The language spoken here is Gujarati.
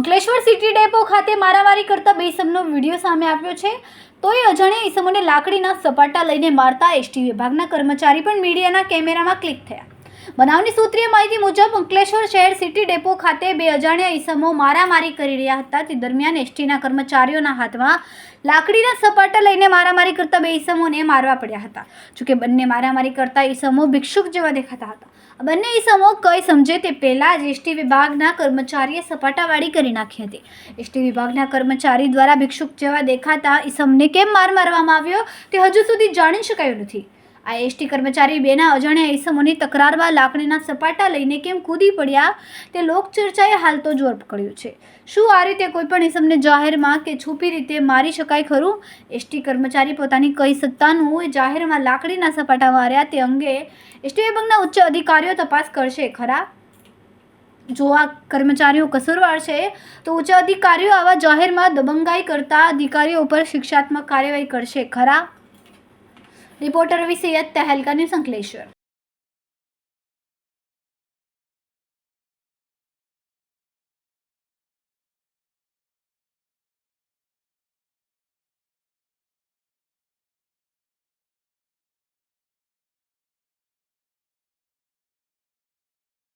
અંકલેશ્વર સિટી ડેપો ખાતે મારામારી કરતા બે ઇસમનો વિડીયો સામે આવ્યો છે। તો એ અજાણ્યા ઇસમોને લાકડીના સપાટા લઈને મારતા એસટી વિભાગના કર્મચારી પણ મીડિયાના કેમેરામાં ક્લિક થયા। બનાવની સૂત્રીય માહિતી મુજબ અંકલેશ્વર શહેર સિટી ડેપો ખાતે બે અજાણ્યા ઇસમો મારામારી કરી રહ્યા હતા। તે દરમિયાન એસટીના કર્મચારીઓના હાથમાં લાકડીના સપાટા લઈને મારામારી કરતા બે ઇસમોને મારવા પડ્યા હતા। જોકે બંને મારામારી કરતા ઇસમો ભિક્ષુક જેવા દેખાતા હતા। બંને ઇસમો કઈ સમજે તે પહેલા જ એસટી વિભાગના કર્મચારીએ સપાટાવાળી કરી નાખી હતી। એસટી વિભાગના કર્મચારી દ્વારા ભિક્ષુક જેવા દેખાતા ઇસમને કેમ મારવામાં આવ્યો તે હજુ સુધી જાણી શકાયું નથી। આ એસટી કર્મચારી બેના અજાણ્યા ઇસમોની તકરારમાં લાકડીના સપાટા લઈને કેમ કૂદી પડ્યા તે લોકચર્ચાએ હાલ તો જોર પકડ્યું છે। શું આ રીતે કોઈપણ ઇસમને જાહેરમાં કે છુપી રીતે મારી શકાય ખરું? એસટી કર્મચારી પોતાની કઈ સત્તાનું જાહેરમાં લાકડીના સપાટા માર્યા તે અંગે એસટી વિભાગના ઉચ્ચ અધિકારીઓ તપાસ કરશે ખરા? જો આ કર્મચારીઓ કસૂરવાર છે તો ઉચ્ચ અધિકારીઓ આવા જાહેરમાં દબંગાઈ કરતા અધિકારીઓ ઉપર શિક્ષાત્મક કાર્યવાહી કરશે ખરા? રિપોર્ટર રવિ સૈયદ, તહેલકા ન્યૂઝ, અંકલેશ્વર।